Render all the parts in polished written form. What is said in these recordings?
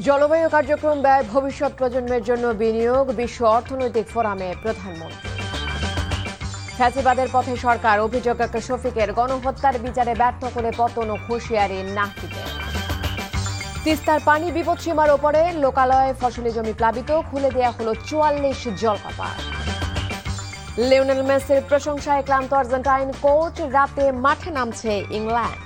জলবায়ু কার্যক্রম ব্যয় ভবিষ্যৎ প্রজন্মের জন্য বিনিয়োগ বিশ্ব অর্থনৈতিক ফোরামে প্রধানমন্ত্রী। ফ্যাসিবাদের পথে সরকার, অভিযোগ শফিকের গণহত্যার বিচারে ব্যর্থ করে পতন ও হুঁশিয়ারি নাহিদের। তিস্তার পানি বিপদসীমার ওপরে, লোকালয়ে ফসলি জমি প্লাবিত, খুলে দেয়া হলো ৪৪ জলপ্রপাত। লিওনেল মেসির প্রশংসায় ক্লান্ত আর্জেন্টাইন কোচ, রাতে মাঠে নামছে ইংল্যান্ড।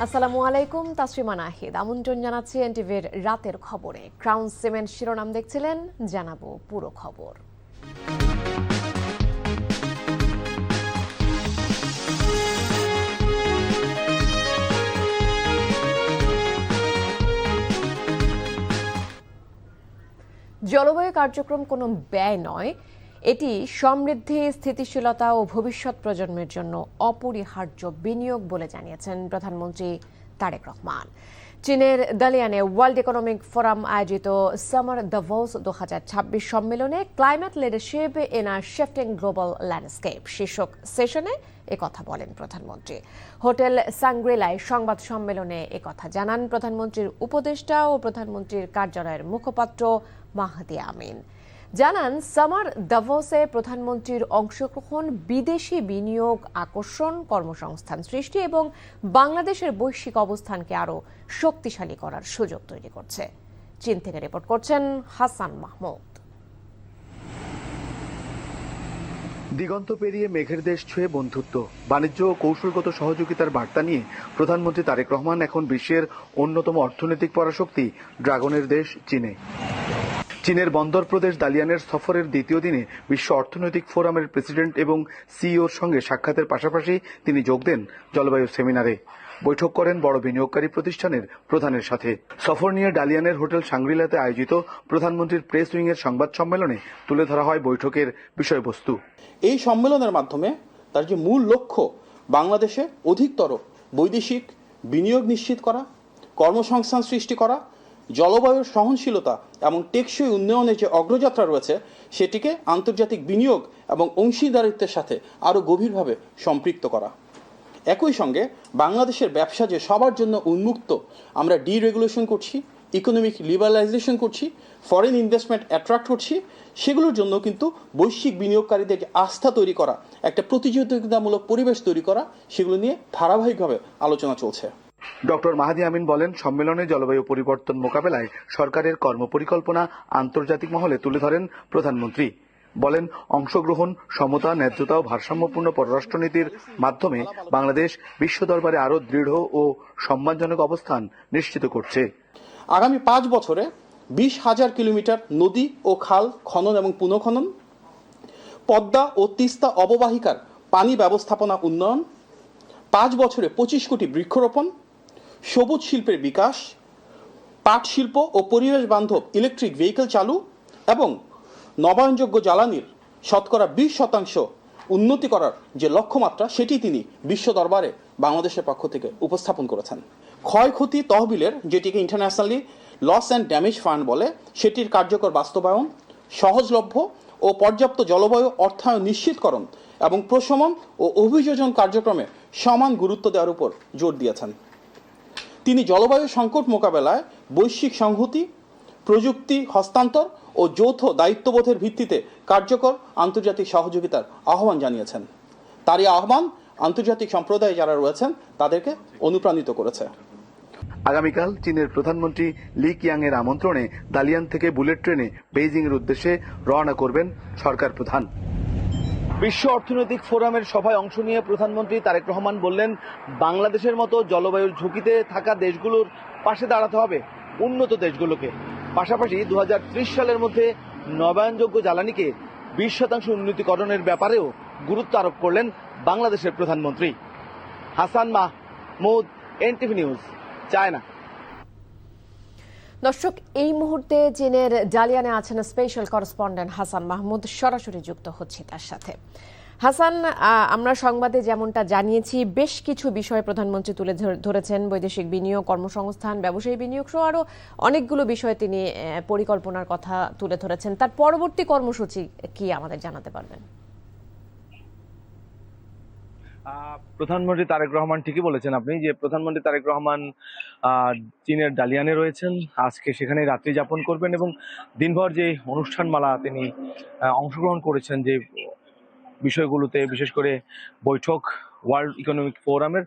আসসালামু আলাইকুম, তাসরিমা নাহিদ আমন্ত্রণ জানাচ্ছি এনটিভির রাতের খবরে। ক্রাউন সিমেন্ট শিরোনাম দেখছিলেন, জানাবো পুরো খবর। জলবায়ু কার্যক্রম কোনো ব্যয় নয়, এটি সমৃদ্ধি, স্থিতিশীলতা ও ভবিষ্যৎ প্রজন্মের জন্য অপরিহার্য বিনিয়োগ বলে জানিয়েছেন প্রধানমন্ত্রী তারেক রহমান। চীনের দালিয়ানে ওয়ার্ল্ড ইকোনমিক ফোরাম আয়োজিত সামার দাভোস 2026 সম্মেলনে climate leadership in a shifting global landscape শীর্ষক সেশনে একথা বলেন প্রধানমন্ত্রী। হোটেল সাংগ্রিলায় সংবাদ সম্মেলনে একথা জানান প্রধানমন্ত্রীর উপদেষ্টা ও প্রধানমন্ত্রীর কার্যালয়ের মুখপাত্র মাহদি আমিন। জানান, সামার দাভোসে প্রধানমন্ত্রীর অংশগ্রহণ বিদেশি বিনিয়োগ আকর্ষণ, কর্মসংস্থান সৃষ্টি এবং বাংলাদেশের বৈশ্বিক অবস্থানকে আরও শক্তিশালী করার সুযোগ তৈরি করছে। চীন থেকে রিপোর্ট করছেন হাসান মাহমুদ। দিগন্ত পেরিয়ে মেঘের দেশ ছুঁয়ে বন্ধুত্ব, বাণিজ্য ও কৌশলগত সহযোগিতার বার্তা নিয়ে প্রধানমন্ত্রী তারেক রহমান এখন বিশ্বের অন্যতম অর্থনৈতিক পরাশক্তি ড্রাগনের দেশ চীনে। চীনের বন্দর প্রদেশ দালিয়ানের সফরের দ্বিতীয় দিনে বিশ্ব অর্থনৈতিক ফোরামের প্রেসিডেন্ট এবং সিইওর সঙ্গে সাক্ষাতের পাশাপাশি তিনি যোগ দেন জলবায়ু সেমিনারে। বৈঠক করেন বড় বিনিয়োগকারী প্রতিষ্ঠানের প্রধানের সাথে। সফর নিয়ে ডালিয়ানের হোটেল সাংগ্রিলাতে আয়োজিত প্রধানমন্ত্রীর প্রেস উইং এর সংবাদ সম্মেলনে তুলে ধরা হয় বৈঠকের বিষয়বস্তু। এই সম্মেলনের মাধ্যমে তার যে মূল লক্ষ্য, বাংলাদেশে অধিকতর বৈদেশিক বিনিয়োগ নিশ্চিত করা, কর্মসংস্থান সৃষ্টি করা, জলবায়ুর সহনশীলতা এবং টেকসই উন্নয়নের যে অগ্রযাত্রা রয়েছে সেটিকে আন্তর্জাতিক বিনিয়োগ এবং অংশীদারিত্বের সাথে আরও গভীরভাবে সম্পৃক্ত করা। একই সঙ্গে বাংলাদেশের ব্যবসা যে সবার জন্য উন্মুক্ত, আমরা ডিরেগুলেশন করছি, ইকোনমিক লিবারালাইজেশন করছি, ফরেন ইনভেস্টমেন্ট অ্যাট্রাক্ট করছি, সেগুলোর জন্য কিন্তু বৈশ্বিক বিনিয়োগকারীদের আস্থা তৈরি করা, একটা প্রতিযোগিতামূলক পরিবেশ তৈরি করা, সেগুলো নিয়ে ধারাবাহিকভাবে আলোচনা চলছে। ডক্টর মাহদি আমিন বলেন, সম্মেলনে জলবায়ু পরিবর্তন মোকাবেলায় সরকারের কর্মপরিকল্পনা আন্তর্জাতিক মহলে তুলে ধরেন প্রধানমন্ত্রী। বলেন, অংশগ্রহণ, সমতা, ন্যায্যতা ও ভারসাম্যপূর্ণ পররাষ্ট্রনীতির মাধ্যমে বাংলাদেশ বিশ্ব দরবারে আরও দৃঢ় ও সম্মানজনক অবস্থান নিশ্চিত করছে। আগামী 5 বছরে 20,000 কিলোমিটার নদী ও খাল খনন এবং পুনঃখনন, পদ্মা ও তিস্তা অববাহিকার পানি ব্যবস্থাপনা উন্নয়ন, 5 বছরে 25 কোটি বৃক্ষরোপণ, সবুজ শিল্পের বিকাশ, পাট শিল্প ও পরিবেশ বান্ধব ইলেকট্রিক ভেহিকেল চালু এবং নবায়নযোগ্য জ্বালানির শতকরা 20% উন্নতি করার যে লক্ষ্যমাত্রা, সেটি তিনি বিশ্ব দরবারে বাংলাদেশের পক্ষ থেকে উপস্থাপন করেছেন। ক্ষয়ক্ষতি তহবিলের, যেটিকে internationally loss and damage fund বলে, সেটির কার্যকর বাস্তবায়ন, সহজলভ্য ও পর্যাপ্ত জলবায়ু অর্থায়ন নিশ্চিতকরণ এবং প্রশমন ও অভিযোজন কার্যক্রমে সমান গুরুত্ব দেওয়ার উপর জোর দিয়েছেন। তিনি জলবায়ু সংকট মোকাবেলায় বৈশ্বিক সংহতি, প্রযুক্তি হস্তান্তর ও যৌথ দায়িত্ববোধের ভিত্তিতে কার্যকর আন্তর্জাতিক সহযোগিতার আহ্বান জানিয়েছেন। তার এই আহ্বান আন্তর্জাতিক সম্প্রদায়ে যারা রয়েছেন তাদেরকে অনুপ্রাণিত করেছে। আগামীকাল চীনের প্রধানমন্ত্রী লি কিয়াং এর আমন্ত্রণে দালিয়ান থেকে বুলেট ট্রেনে বেইজিং এর উদ্দেশ্যে রওনা করবেন সরকার প্রধান। বিশ্ব অর্থনৈতিক ফোরামের সভায় অংশ নিয়ে প্রধানমন্ত্রী তারেক রহমান বললেন, বাংলাদেশের মতো জলবায়ুর ঝুঁকিতে থাকা দেশগুলোর পাশে দাঁড়াতে হবে উন্নত দেশগুলোকে। পাশাপাশি 2030 সালের মধ্যে নবায়নযোগ্য জ্বালানিকে 20% উন্নতিকরণের ব্যাপারেও গুরুত্ব আরোপ করলেন বাংলাদেশের প্রধানমন্ত্রী। Hasan Mahmud, NTV news, China. দর্শক, এই মুহূর্তে চীনের ডালিয়ানে আছেন স্পেশাল করেসপন্ডেন্ট হাসান মাহমুদ, সরাসরি যুক্ত হচ্ছে তার সাথে। হাসান, আমরা সংবাদে যেমনটা জানিয়েছি, বেশ কিছু বিষয় প্রধানমন্ত্রী তুলে ধরেছেন, বৈদেশিক বিনিয়োগ, কর্মসংস্থান, ব্যবসায়ী বিনিয়োগ সহ আরো অনেকগুলো বিষয়ে তিনি পরিকল্পনার কথা তুলে ধরেছেন। তার পরবর্তী কর্মসূচি কি আমাদের জানাতে পারবেন? প্রধানমন্ত্রী তারেক রহমান ঠিকই বলেছেন আপনি যে প্রধানমন্ত্রী তারেক রহমান চীনের ডালিয়ানে রয়েছেন। আজকে সেখানে রাত্রি যাপন করবেন এবং দিনভর যে অনুষ্ঠানমালা তিনি অংশগ্রহণ করেছেন যে বিষয়গুলোতে, বিশেষ করে বৈঠক ওয়ার্ল্ড ইকোনমিক ফোরামের,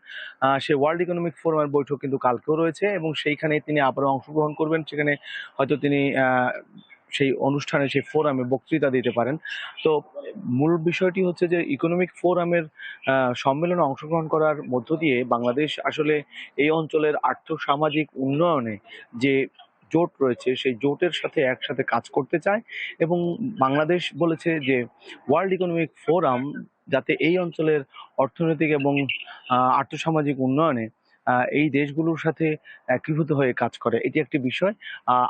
সেই ওয়ার্ল্ড ইকোনমিক ফোরামের বৈঠক কিন্তু কালকেও রয়েছে এবং সেইখানে তিনি আবারও অংশগ্রহণ করবেন। সেখানে হয়তো তিনি সেই অনুষ্ঠানে, সেই ফোরামে বক্তৃতা দিতে পারেন। তো মূল বিষয়টি হচ্ছে যে ইকোনমিক ফোরামের সম্মেলনে অংশগ্রহণ করার মধ্য দিয়ে বাংলাদেশ আসলে এই অঞ্চলের আর্থসামাজিক উন্নয়নে যে জোট রয়েছে সেই জোটের সাথে একসাথে কাজ করতে চায় এবং বাংলাদেশ বলেছে যে ওয়ার্ল্ড ইকোনমিক ফোরাম যাতে এই অঞ্চলের অর্থনৈতিক এবং আর্থসামাজিক উন্নয়নে এই দেশগুলোর সাথে একীভূত হয়ে কাজ করে, এটি একটি বিষয়।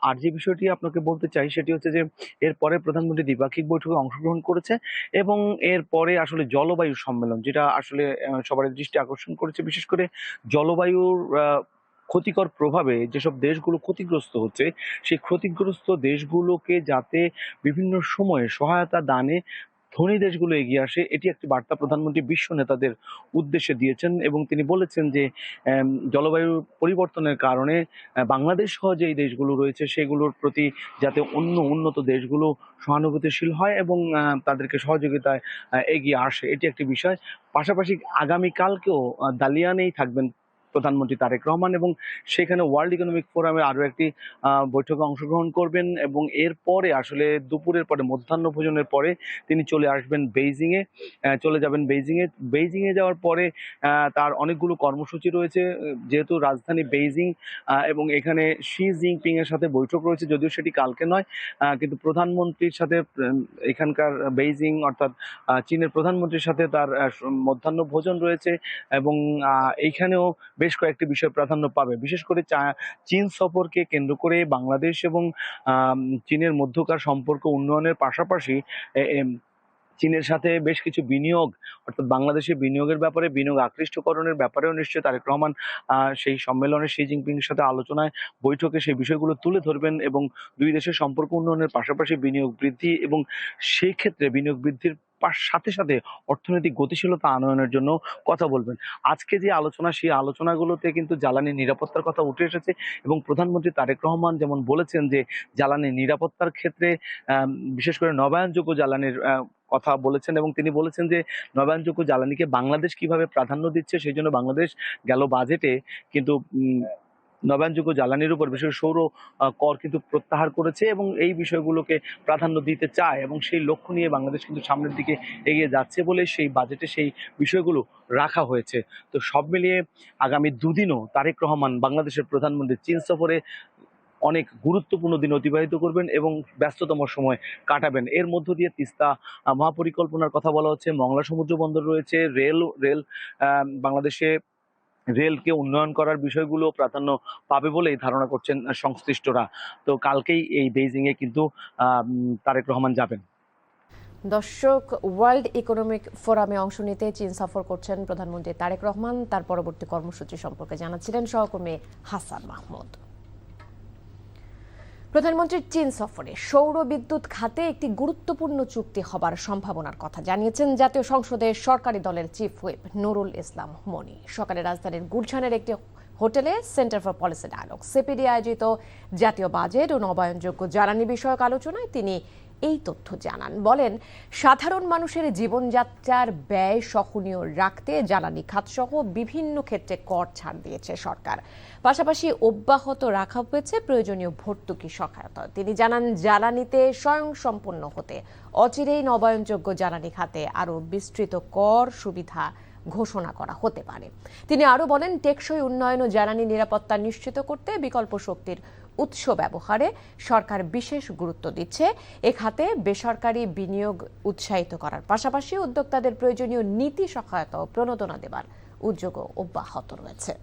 আর যে বিষয়টি আপনাকে বলতে চাই সেটি হচ্ছে যে এরপরে প্রধানমন্ত্রী দ্বিপাক্ষিক বৈঠকে অংশগ্রহণ করেছে এবং এরপরে আসলে জলবায়ু সম্মেলন, যেটা আসলে সবার দৃষ্টি আকর্ষণ করেছে, বিশেষ করে জলবায়ুর ক্ষতিকর প্রভাবে যেসব দেশগুলো ক্ষতিগ্রস্ত হচ্ছে সেই ক্ষতিগ্রস্ত দেশগুলোকে যাতে বিভিন্ন সময়ে সহায়তা দানে ধনী দেশগুলো এগিয়ে আসে, এটি একটি বার্তা প্রধানমন্ত্রী বিশ্ব নেতাদের উদ্দেশ্যে দিয়েছেন এবং তিনি বলেছেন যে জলবায়ু পরিবর্তনের কারণে বাংলাদেশ সহ যে এই দেশগুলো রয়েছে সেগুলোর প্রতি যাতে অন্য উন্নত দেশগুলো সহানুভূতিশীল হয় এবং তাদেরকে সহযোগিতায় এগিয়ে আসে, এটি একটি বিষয়। পাশাপাশি আগামীকালকেও দালিয়ানেই থাকবেন প্রধানমন্ত্রী তারেক রহমান এবং সেখানে ওয়ার্ল্ড ইকোনমিক ফোরামে আরও একটি বৈঠকে অংশগ্রহণ করবেন এবং এরপরে আসলে দুপুরের পরে, মধ্যাহ্ন ভোজনের পরে তিনি চলে আসবেন বেইজিংয়ে, চলে যাবেন বেইজিংয়ে। বেইজিংয়ে যাওয়ার পরে তার অনেকগুলো কর্মসূচি রয়েছে, যেহেতু রাজধানী বেইজিং এবং এখানে শি জিনপিং এর সাথে বৈঠক রয়েছে, যদিও সেটি কালকে নয়, কিন্তু প্রধানমন্ত্রীর সাথে এখানকার বেইজিং অর্থাৎ চীনের প্রধানমন্ত্রীর সাথে তার মধ্যাহ্ন ভোজন রয়েছে এবং এইখানেও বেশ কয়েকটি বিষয় প্রাধান্য পাবে। বিশেষ করে চীন সফরকে কেন্দ্র করে বাংলাদেশ এবং চীনের মধ্যকার সম্পর্ক উন্নয়নের পাশাপাশি চীনের সাথে বেশ কিছু বিনিয়োগ, অর্থাৎ বাংলাদেশে বিনিয়োগের ব্যাপারে, বিনিয়োগ আকৃষ্টকরণের ব্যাপারেও নিশ্চয়ই তারেক রহমান সেই সম্মেলনে শি জিনপিং এর সাথে আলোচনায়, বৈঠকে সেই বিষয়গুলো তুলে ধরবেন এবং দুই দেশের সম্পর্ক উন্নয়নের পাশাপাশি বিনিয়োগ বৃদ্ধি এবং সেই ক্ষেত্রে বিনিয়োগ বৃদ্ধির সাথে সাথে অর্থনৈতিক গতিশীলতা আনয়নের জন্য কথা বলবেন। আজকে যে আলোচনা, সেই আলোচনাগুলোতে কিন্তু জ্বালানি নিরাপত্তার কথা উঠে এসেছে এবং প্রধানমন্ত্রী তারেক রহমান যেমন বলেছেন যে জ্বালানি নিরাপত্তার ক্ষেত্রে বিশেষ করে নবায়নযোগ্য জ্বালানির কথা বলেছেন এবং তিনি বলেছেন যে নবায়নযোগ্য জ্বালানিকে বাংলাদেশ কিভাবে প্রাধান্য দিচ্ছে, সেই জন্য বাংলাদেশ গেল বাজেটে কিন্তু নবায়নযোগ্য জ্বালানির উপর বিশেষ সৌর কর কিন্তু প্রত্যাহার করেছে এবং এই বিষয়গুলোকে প্রাধান্য দিতে চায় এবং সেই লক্ষ্য নিয়ে বাংলাদেশ কিন্তু সামনের দিকে এগিয়ে যাচ্ছে বলে সেই বাজেটে সেই বিষয়গুলো রাখা হয়েছে। তো সব মিলিয়ে আগামী দুদিনও তারেক রহমান বাংলাদেশের প্রধানমন্ত্রী চীন সফরে অনেক গুরুত্বপূর্ণ দিন অতিবাহিত করবেন এবং ব্যস্ততম সময় কাটাবেন। এর মধ্য দিয়ে তিস্তা মহাপরিকল্পনার কথা বলা হচ্ছে, মংলা সমুদ্র বন্দর রয়েছে, রেল বাংলাদেশে রেলকে উন্নয়ন করার বিষয়গুলো প্রাধান্য পাবে বলেই ধারণা করছেন সংশ্লিষ্টরা। তো কালকেই এই বেইজিংয়ে কিন্তু তারেক রহমান যাবেন। দর্শক, ওয়ার্ল্ড ইকোনমিক ফোরামে অংশ নিতে চীন সফর করছেন প্রধানমন্ত্রী তারেক রহমান। তার পরবর্তী কর্মসূচি সম্পর্কে জানাচ্ছিলেন সহকর্মী হাসান মাহমুদ। প্রধানমন্ত্রীর চীন সফরে সৌর বিদ্যুৎ খাতে একটি গুরুত্বপূর্ণ চুক্তি হবার সম্ভাবনার কথা জানিয়েছেন জাতীয় সংসদের সরকারি দলের চিফ হুইপ নুরুল ইসলাম মনি। সকালে রাজধানীর গুলশানের একটি হোটেলে centre for policy dialogue CPD আয়োজিত জাতীয় বাজেট ও নবায়নযোগ্য জ্বালানি বিষয়ক আলোচনায় তিনি এই তথ্য জানান। বলেন, সাধারণ মানুষের জীবনযাত্রার ব্যয় সহনীয় রাখতে জ্বালানি খাতসহ বিভিন্ন ক্ষেত্রে কর ছাড় দিয়েছে সরকার। পাশাপাশি অব্যাহত রাখা হয়েছে প্রয়োজনীয় ভর্তুকি সহায়তা। তিনি জানান, জ্বালানিতে স্বয়ংসম্পূর্ণ হতে অচিরেই নবায়নযোগ্য জ্বালানি খাতে আরও বিস্তৃত কর সুবিধা ঘোষণা করা হতে পারে। তিনি আরও বলেন, টেকসই উন্নয়ন ও জ্বালানি নিরাপত্তা নিশ্চিত করতে বিকল্প শক্তির উৎস ব্যবহারে সরকার বিশেষ গুরুত্ব দিচ্ছে। এ খাতে বেসরকারি বিনিয়োগ উৎসাহিত করার পাশাপাশি উদ্যোক্তাদের প্রয়োজনীয় নীতি সহায়তা ও প্রণোদনা দেবার উদ্যোগও অব্যাহত রয়েছে।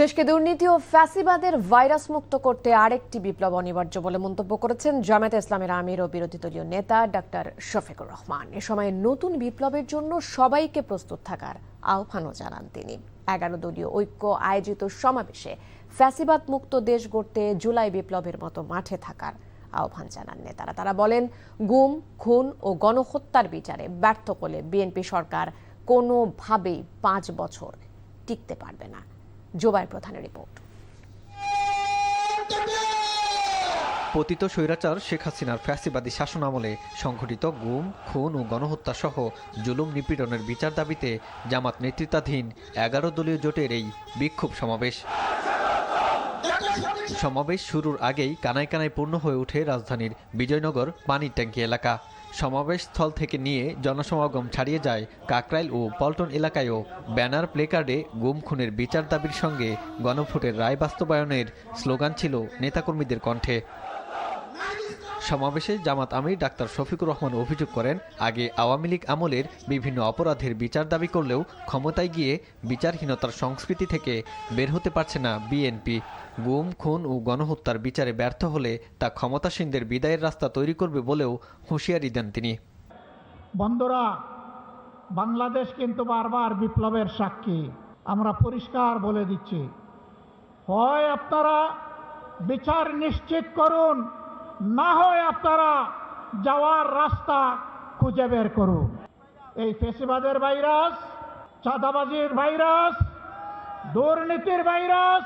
দেশকে দুর্নীতি ও ফ্যাসিবাদের ভাইরাস মুক্ত করতে আরেকটি বিপ্লব অনিবার্য বলে মন্তব্য করেছেন জামায়াতে ইসলামের আমির ও বিরোধী দলীয় নেতা ডাক্তার শফিকুর রহমান। এ সময় নতুন বিপ্লবের জন্য সবাইকে প্রস্তুত থাকার আহ্বানও জানান তিনি। 11 দলীয় ঐক্য আয়োজিত সমাবেশে ফ্যাসিবাদ মুক্ত দেশ গড়তে জুলাই বিপ্লবের মতো মাঠে থাকার আহ্বান জানান নেতারা। তারা বলেন, গুম, খুন ও গণহত্যার বিচারে ব্যর্থ হলে বিএনপি সরকার কোনোভাবেই 5 বছর টিকতে পারবে না। জুবায়ের প্রধানের রিপোর্ট। পতিত স্বৈরাচার শেখ হাসিনার ফ্যাসিবাদী শাসনামলে সংঘটিত গুম, খুন ও গণহত্যা সহ জুলুম নিপীড়নের বিচার দাবিতে জামাত নেতৃত্বাধীন 11 দলীয় জোটের এই বিক্ষোভ সমাবেশ শুরুর আগেই কানায় কানায় পূর্ণ হয়ে ওঠে রাজধানীর বিজয়নগর পানির ট্যাঙ্কি এলাকা। সমাবেশ স্থল থেকে নিয়ে জনসমাগম ছাড়িয়ে যায় কাকরাইল ও পল্টন এলাকায়ও। ব্যানার, প্লেকার্ডে গুম খুনের বিচার দাবির সঙ্গে গণভোটের রায় বাস্তবায়নের স্লোগান ছিল নেতাকর্মীদের কণ্ঠে। সমাবেশে জামাত আমির ডাক্তার শফিকুর রহমান অভিযোগ করেন, আগে আওয়ামী লীগ আমলের বিভিন্ন অপরাধের বিচার দাবি করলেও ক্ষমতায় গিয়ে বিচারহীনতার সংস্কৃতি থেকে বের হতে পারছে না বিএনপি। গুম, খুন ও গণহত্যার বিচারে ব্যর্থ হলে তা ক্ষমতাসীনদের বিদায়ের রাস্তা তৈরি করবে বলেও হুঁশিয়ারি দেন তিনি। বন্ধুরা, বাংলাদেশ কিন্তু বারবার বিপ্লবের সাক্ষী। আমরা পরিষ্কার বলে দিচ্ছি, হয় আপনারা বিচার নিশ্চিত করুন, না হয় আপনারা যাওয়ার রাস্তা খুঁজে বের করুন। এই ফ্যাসিবাদের ভাইরাস, চাঁদাবাজির ভাইরাস, দুর্নীতির ভাইরাস,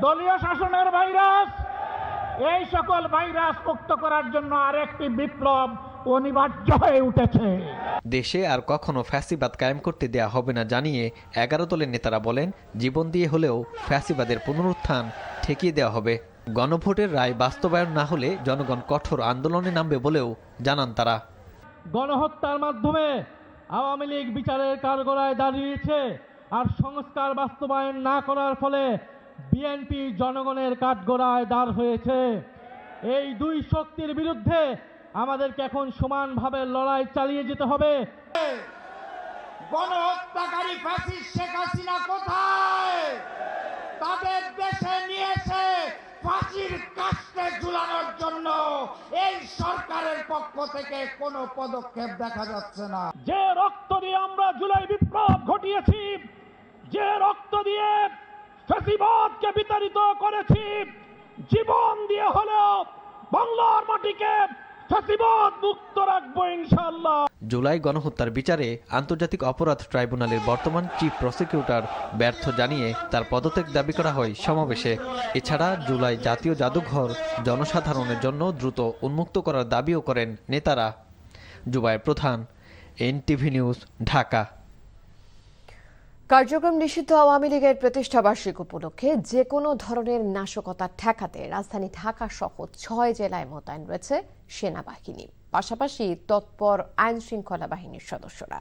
দলীয় শাসনের ভাইরাস, এই সকল ভাইরাস মুক্ত করার জন্য আরেকটি বিপ্লব অনিবার্য হয়ে উঠেছে। দেশে আর কখনো ফ্যাসিবাদ কায়েম করতে দেয়া হবে না জানিয়ে 11 দলের নেতারা বলেন, জীবন দিয়ে হলেও ফ্যাসিবাদের পুনরুত্থান ঠেকিয়ে দেওয়া হবে। গণভোটের রায় বাস্তবায়ন না হলে জনগণ কঠোর আন্দোলনে নামবে বলেও জানান তারা। গণহত্যার মাধ্যমে আওয়ামী লীগ বিচারের কাঠগড়ায় দাঁড়িয়েছে, আর সংস্কার বাস্তবায়ন না করার ফলে বিএনপি জনগণের কাঠগড়ায় দাঁড় হয়েছে। এই দুই শক্তির বিরুদ্ধে আমাদেরকে এখন সমানভাবে লড়াই চালিয়ে যেতে হবে। গণহত্যাকারী ফ্যাসিস্ট শেখ হাসিনা কোথায়? তাদের দেশে নিয়ে এসে ফাঁসির কাস্টে ঝুলানোর জন্য এই সরকারের পক্ষ থেকে কোনো পদক্ষেপ দেখা যাচ্ছে না। যে রক্ত দিয়ে আমরা জুলাই বিপ্লব ঘটিয়েছি, যে রক্ত দিয়ে ফ্যাসিবাদকে বিতাড়িত করেছি, জীবন দিয়ে হলেও বাংলার মাটিকে ফ্যাসিবাদ মুক্ত রাখবো ইনশাআল্লাহ। জুলাই গণহত্যার বিচারে আন্তর্জাতিক অপরাধ ট্রাইব্যুনালের বর্তমান চিফ প্রসিকিউটর ব্যর্থ জানিয়ে তার পদত্যাগ দাবি করা হয় সমাবেশে। এছাড়া জুলাই জাতীয় জাদুঘর জনসাধারণের জন্য দ্রুত উন্মুক্ত করার দাবিও করেন নেতারা। জুবায়ের প্রধান, এনটিভি নিউজ, ঢাকা। কার্যক্রম নিষিদ্ধ আওয়ামী লীগের প্রতিষ্ঠাবার্ষিকী উপলক্ষে যে কোনো ধরনের নাশকতা ঠেকাতে রাজধানী ঢাকা সহ 6 জেলায় মোতায়েন রয়েছে সেনাবাহিনী, পাশাপাশি তৎপর আইন শৃঙ্খলা বাহিনীর সদস্যরা।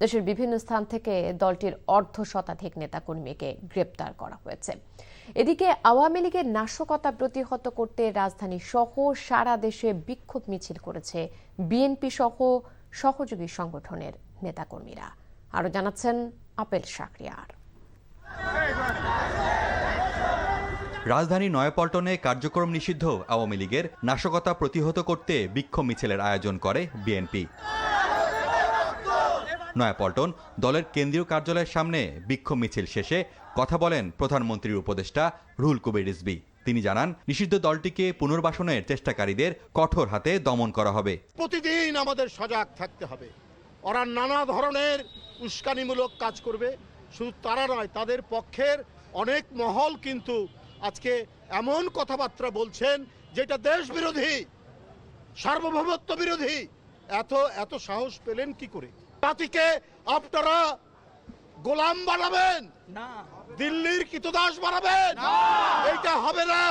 দেশের বিভিন্ন স্থান থেকে দলটির অর্ধশতাধিক নেতাকর্মীকে গ্রেপ্তার করা হয়েছে। এদিকে আওয়ামী লীগের নাশকতা প্রতিহত করতে রাজধানী সহ সারা দেশে বিক্ষোভ মিছিল করেছে বিএনপি সহ সহযোগী সংগঠনের নেতাকর্মীরা। আরো জানাচ্ছেন আপেল শাকরিয়ার। রাজধানী নয়াপল্টনে কার্যক্রম নিষিদ্ধ আওয়ামী লীগের নাশকতা প্রতিহত করতে বিক্ষোভ মিছিলের আয়োজন করে বিএনপি। নয়াপল্টন দলের কেন্দ্রীয় কার্যালয়ের সামনে বিক্ষোভ মিছিল শেষে কথা বলেন প্রধানমন্ত্রীর উপদেষ্টা রুহুল কবির রিজভী। তিনি জানান, নিষিদ্ধ দলটিকে পুনর্বাসনের চেষ্টাকারীদের কঠোর হাতে দমন করা হবে। প্রতিদিন আমাদের সজাগ থাকতে হবে। ওরা নানা ধরনের উস্কানিমূলক কাজ করবে, শুধু তারা নয়, তাদের পক্ষের অনেক মহল কিন্তু আজকে এমন কথাবার্তা বলছেন যেটা দেশ বিরোধী, সার্বভৌমত্ব বিরোধী। এত সাহস পেলেন কি করে? জাতিকে আপনারা গোলাম বানাবেন না, দিল্লির কৃতদাস বানাবেন, এইটা হবে না।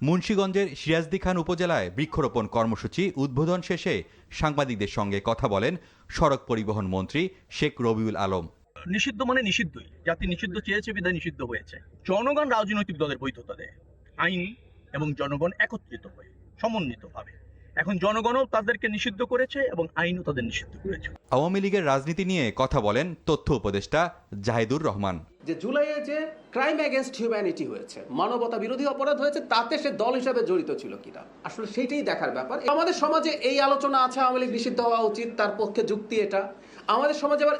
মুন্সিগঞ্জের সিরাজদি খান উপজেলায় বৃক্ষরোপণ কর্মসূচি উদ্বোধন শেষে সাংবাদিকদের সঙ্গে কথা বলেন সড়ক পরিবহন মন্ত্রী শেখ রবিউল আলম। নিষিদ্ধ মানে নিষিদ্ধই, জাতি নিষিদ্ধ চেয়েছে বিধায় নিষিদ্ধ হয়েছে। জনগণ রাজনৈতিক দলের বৈধতা দেয়, আইন এবং জনগণ একত্রিত হয়ে সমন্বিতভাবে। এখন জনগণও তাদেরকে নিষিদ্ধ করেছে এবং আইনও তাদের নিষিদ্ধ করেছে। আওয়ামী লীগের রাজনীতি নিয়ে কথা বলেন তথ্য উপদেষ্টা জাহিদুর রহমান। যে জুলাইয়ে যে ক্রাইম এগেইনস্ট হিউম্যানিটি হয়েছে, মানবতা বিরোধী অপরাধ হয়েছে, তাতে সে দল হিসাবে জড়িত ছিল কিনা, আসলে সেইটাই দেখার ব্যাপার। আমাদের সমাজে এই আলোচনা আছে আওয়ামী লীগ নিষিদ্ধ হওয়া উচিত, তার পক্ষে যুক্তি এটা। আমাদের সমাজে আবার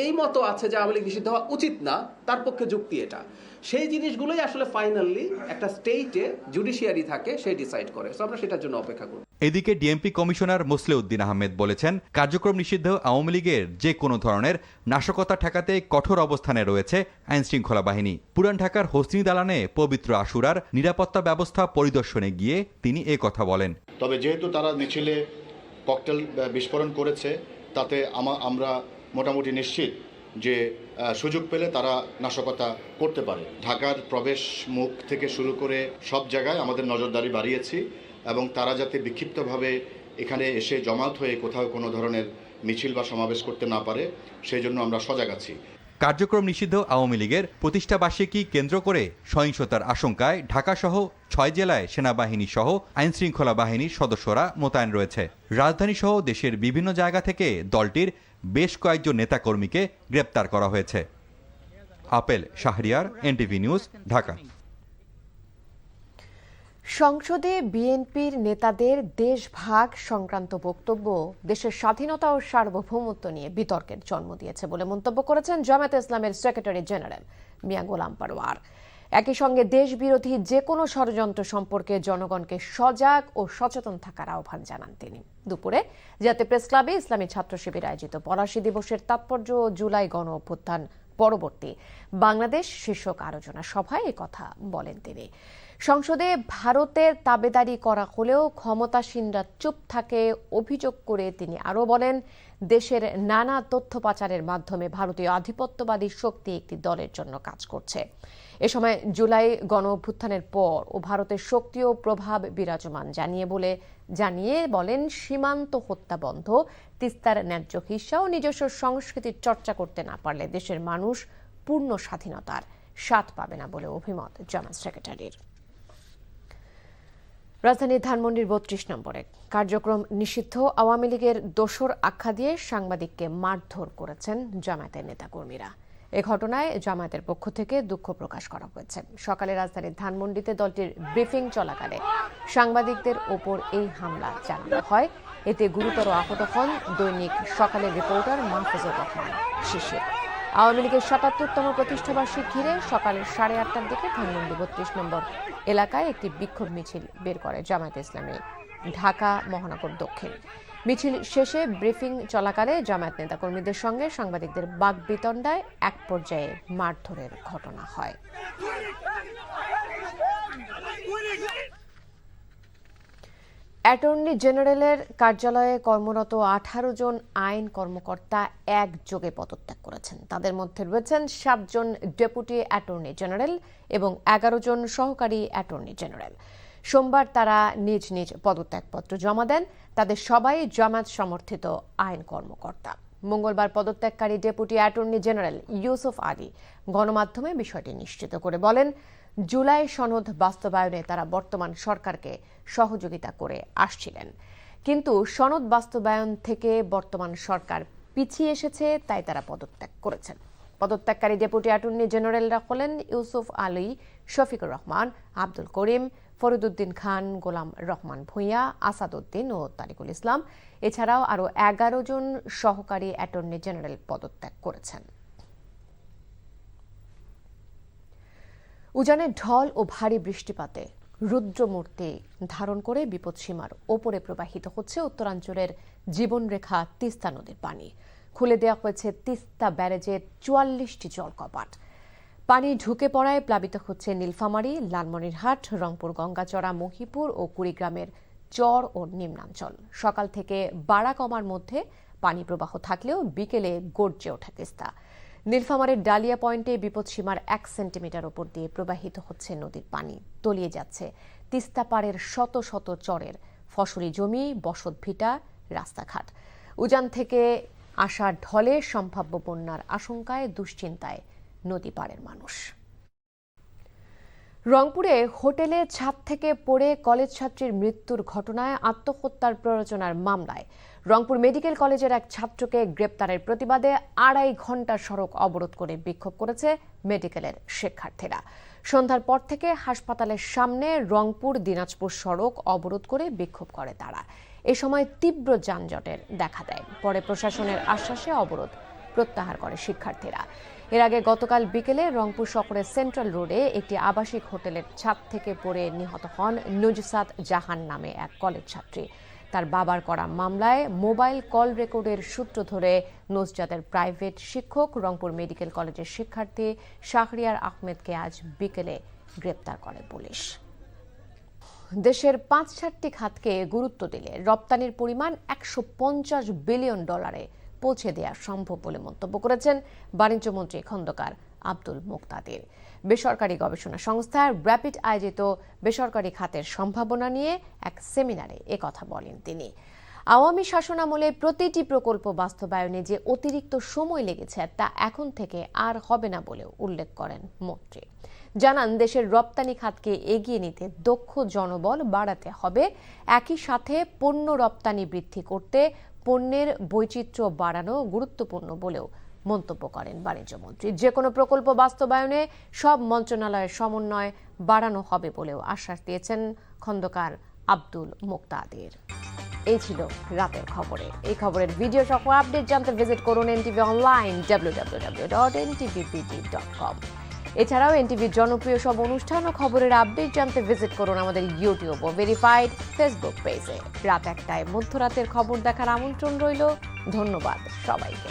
এই মতো আছে যে আওয়ামী লীগ নিষিদ্ধ হওয়া উচিত না, তার পক্ষে যুক্তি এটা। সেই জিনিসগুলোই আসলে ফাইনালি একটা স্টেটে জুডিশিয়ারি থাকে, সে ডিসাইড করে। সো আমরা সেটার জন্য অপেক্ষা করব। এদিকে ডিএমপি কমিশনার মুসলেউদ্দিন আহমেদ বলেছেন, কার্যক্রম নিষিদ্ধ আওয়ামী লীগের যে কোনো ধরনের নাশকতা ঠেকাতে কঠোর অবস্থানে রয়েছে আইনশৃঙ্খলা বাহিনী। পুরান ঢাকার হোসনি দালানে পবিত্র আশুরার নিরাপত্তা ব্যবস্থা পরিদর্শনে গিয়ে তিনি এ কথা বলেন। তবে যেহেতু তারা মিছিলে ককটেল বিস্ফোরণ করেছে, তাতে আমরা মোটামুটি নিশ্চিত যে সুযোগ পেলে তারা নাশকতা করতে পারে। ঢাকার প্রবেশ মুখ থেকে শুরু করে সব জায়গায় আমাদের নজরদারি বাড়িয়েছি এবং তারা যাতে বিক্ষিপ্তভাবে এখানে এসে জমায়েত হয়ে কোথাও কোনো ধরনের মিছিল বা সমাবেশ করতে না পারে, সেই জন্য আমরা সজাগ আছি। কার্যক্রম নিষিদ্ধ আওয়ামী লীগের প্রতিষ্ঠাবার্ষিকী কেন্দ্র করে সহিংসতার আশঙ্কায় ঢাকাসহ 6 জেলায় সেনাবাহিনী সহ আইনশৃঙ্খলা বাহিনীর সদস্যরা মোতায়েন রয়েছে। রাজধানীসহ দেশের বিভিন্ন জায়গা থেকে দলটির বেশ কয়েকজন নেতাকর্মীকে গ্রেপ্তার করা হয়েছে। Apple Shahriar, NTV news, Dhaka. সংসদে বিএনপির নেতাদের দেশভাগ সংক্রান্ত বক্তব্য দেশের স্বাধীনতা ও সার্বভৌমত্ব নিয়ে বিতর্কের জন্ম দিয়েছে বলে মন্তব্য করেছেন জামায়াতে ইসলামের সেক্রেটারি জেনারেল মিয়া গোলাম পরোয়ার। একই সঙ্গে দেশ বিরোধী যে কোনো ষড়যন্ত্র সম্পর্কে জনগণকে সজাগ ও সচেতন থাকার আহ্বান জানান তিনি। দুপুরে জাতীয় প্রেস ক্লাবে ইসলামী ছাত্র শিবির আয়োজিত পলাশী দিবসের তাৎপর্য ও জুলাই গণ অভ্যুত্থান পরবর্তী বাংলাদেশ শীর্ষক আলোচনা সভায় কথা বলেন তিনি। সংসদে ভারতের তাবেদারি করা হলেও ক্ষমতাসীনরা চুপ থাকে অভিযোগ করে তিনি আরও বলেন, দেশের নানা তথ্য পাচারের মাধ্যমে ভারতীয় আধিপত্যবাদী শক্তি একটি দলের জন্য কাজ করছে। এ সময় জুলাই গণ অভ্যুত্থানের পর ও ভারতের শক্তি ও প্রভাব বিরাজমান জানিয়ে বলেন, সীমান্ত হত্যা বন্ধ, তিস্তার ন্যায্য হিস্সা ও নিজস্ব সংস্কৃতির চর্চা করতে না পারলে দেশের মানুষ পূর্ণ স্বাধীনতার স্বাদ পাবে না বলে অভিমত জামায়াত সেক্রেটারির। রাজধানীর ধানমন্ডির ৩২ নম্বরে কার্যক্রম নিষিদ্ধ আওয়ামী লীগের দোসর আখ্যা দিয়ে সাংবাদিককে মারধর করেছেন জামায়াতের নেতাকর্মীরা। এ ঘটনায় জামায়াতের পক্ষ থেকে দুঃখ প্রকাশ করা হয়েছে। সকালে রাজধানীর ধানমন্ডিতে দলটির ব্রিফিং চলাকালে সাংবাদিকদের ওপর এই হামলা চালানো হয়। এতে গুরুতর আহত হন দৈনিক সকালের রিপোর্টার মাহফুজুর রহমান শিশির। আওয়ামী লীগের ৭৭তম প্রতিষ্ঠাবার্ষিক ঘিরে সকাল ৮:৩০টার দিকে ধানমন্ডি ৩২ নম্বর এলাকায় একটি বিক্ষোভ মিছিল বের করে জামায়াতে ইসলামী ঢাকা মহানগর দক্ষিণ। মিছিল শেষে ব্রিফিং চলাকালে জামায়াত নেতাকর্মীদের সঙ্গে সাংবাদিকদের বাকবিতণ্ডায় এক পর্যায়ে মারধরের ঘটনা হয়। অ্যাটর্নি জেনারেলের কার্যালয়ে কর্মরত 18 জন আইন কর্মকর্তা একযোগে পদত্যাগ করেছেন। তাদের মধ্যে রয়েছেন 7 জন ডেপুটি অ্যাটর্নি জেনারেল এবং 11 জন সহকারী অ্যাটর্নি জেনারেল। সোমবার তারা নিজ নিজ পদত্যাগপত্র জমা দেন। তাদের সবাই জামায়াত সমর্থিত আইন কর্মকর্তা। মঙ্গলবার পদত্যাগকারী deputy attorney general Yusuf Ali গণমাধ্যমে বিষয়টি নিশ্চিত করে বলেন, জুলাই সনদ বাস্তবায়নে তারা বর্তমান সরকারকে সহযোগিতা করে আসছিলেন, কিন্তু সনদ বাস্তবায়ন থেকে বর্তমান সরকার পিছিয়ে এসেছে, তাই তারা পদত্যাগ করেছেন। পদত্যাগকারী ডেপুটি অ্যাটর্নি জেনারেলরা হলেন ইউসুফ আলী, শফিকুর রহমান, আব্দুল করিম, ফরিদউদ্দিন খান, গোলাম রহমান ভূঁইয়া, আসাদউদ্দিন ও তারিকুল ইসলাম। এছাড়াও আরও 11 জন সহকারী অ্যাটর্নি জেনারেল পদত্যাগ করেছেন। উজানে ঢল ও ভারী বৃষ্টিপাতে রুদ্রমূর্তি ধারণ করে বিপদসীমার ওপরে প্রবাহিত হচ্ছে উত্তরাঞ্চলের জীবনরেখা তিস্তা নদীর পানি। খুলে দেওয়া হয়েছে তিস্তা ব্যারেজের 44টি জলকপাট। পানি ঢুকে পড়ায় প্লাবিত হচ্ছে নীলফামারী, লালমনিরহাট, রংপুর, গঙ্গাচড়া, মহিপুর ও কুড়িগ্রামের চর ও নিম্নাঞ্চল। সকাল থেকে বাড়া কমার মধ্যে পানি প্রবাহ থাকলেও বিকেলে গর্জে ওঠে তিস্তা। নীলফামারীর ডালিয়া পয়েন্টে বিপদসীমার 1 সেন্টিমিটার ওপর দিয়ে প্রবাহিত হচ্ছে নদীর পানি। তলিয়ে যাচ্ছে তিস্তা পাড়ের শত শত চরের ফসলি জমি, বসতভিটা, রাস্তাঘাট। উজান থেকে আসা ঢলে সম্ভাব্য বন্যার আশঙ্কায় দুশ্চিন্তায় নদী পাড়ের মানুষ। রংপুরে হোটেলে ছাদ থেকে পড়ে কলেজ ছাত্রীর মৃত্যুর ঘটনায় আত্মহত্যার প্ররোচনার মামলায় রংপুর মেডিকেল কলেজের এক ছাত্রকে গ্রেপ্তারের প্রতিবাদে 2.5 ঘণ্টা সড়ক অবরোধ করে বিক্ষোভ করেছে মেডিকেলের শিক্ষার্থীরা। সন্ধ্যার পর থেকে হাসপাতালের সামনে রংপুর দিনাজপুর সড়ক অবরোধ করে বিক্ষোভ করে তারা। এ সময় তীব্র যানজটের দেখা দেয়। পরে প্রশাসনের আশ্বাসে অবরোধ প্রত্যাহার করে শিক্ষার্থীরা। এর আগে গতকাল বিকেলে রংপুর শহরের সেন্ট্রাল রোডে একটি আবাসিক হোটেলের ছাদ থেকে পড়ে নিহত হন নুজসাত জাহান নামে এক কলেজ ছাত্রী। তার বাবার করা মামলায় মোবাইল কল রেকর্ডের সূত্র ধরে নুজজাতের প্রাইভেট শিক্ষক রংপুর মেডিকেল কলেজের শিক্ষার্থী শাহরিয়ার আহমেদকে আজ বিকেলে গ্রেপ্তার করে পুলিশ। দেশের ৫-৬টি খাতকে গুরুত্ব দিলে রপ্তানির পরিমাণ $150 বিলিয়ন পৌঁছে দেওয়া সম্ভব বলে মন্তব্য করেছেন বাণিজ্যমন্ত্রী খন্দকার আব্দুল মুক্তাদির। বেসরকারি গবেষণা সংস্থা র্যাপিড আয়োজিত বেসরকারি খাতের সম্ভাবনা নিয়ে এক সেমিনারে একথা বলেন তিনি। আওয়ামী শাসনামলে প্রতিটি প্রকল্প বাস্তবায়নে যে অতিরিক্ত সময় লেগেছে তা এখন থেকে আর হবে না বলেও উল্লেখ করেন মন্ত্রী। জানান দেশের রপ্তানি খাতকে এগিয়ে নিতে দক্ষ জনবল বাড়াতে হবে, একই সাথে পণ্য রপ্তানি বৃদ্ধি করতে পণ্যের বৈচিত্র্য বাড়ানো গুরুত্বপূর্ণ বলেও মন্তব্য করেন বাণিজ্যমন্ত্রী। যে কোনো প্রকল্প বাস্তবায়নে সব মন্ত্রণালয়ের সমন্বয় বাড়ানো হবে বলেও আশ্বাস দিয়েছেন খন্দকার আব্দুল মুক্তাদির। এই ছিল রাতের খবরে। এই খবরের ভিডিও সহ আপডেট জানতে ভিজিট করুন এনটিভি অনলাইন www.ntvpt.com। এছাড়াও এনটিভির জনপ্রিয় সব অনুষ্ঠান ও খবরের আপডেট জানতে ভিজিট করুন আমাদের ইউটিউব ও ভেরিফাইড ফেসবুক পেজে। রাত 1টায় মধ্যরাতের খবর দেখার আমন্ত্রণ রইল। ধন্যবাদ সবাইকে।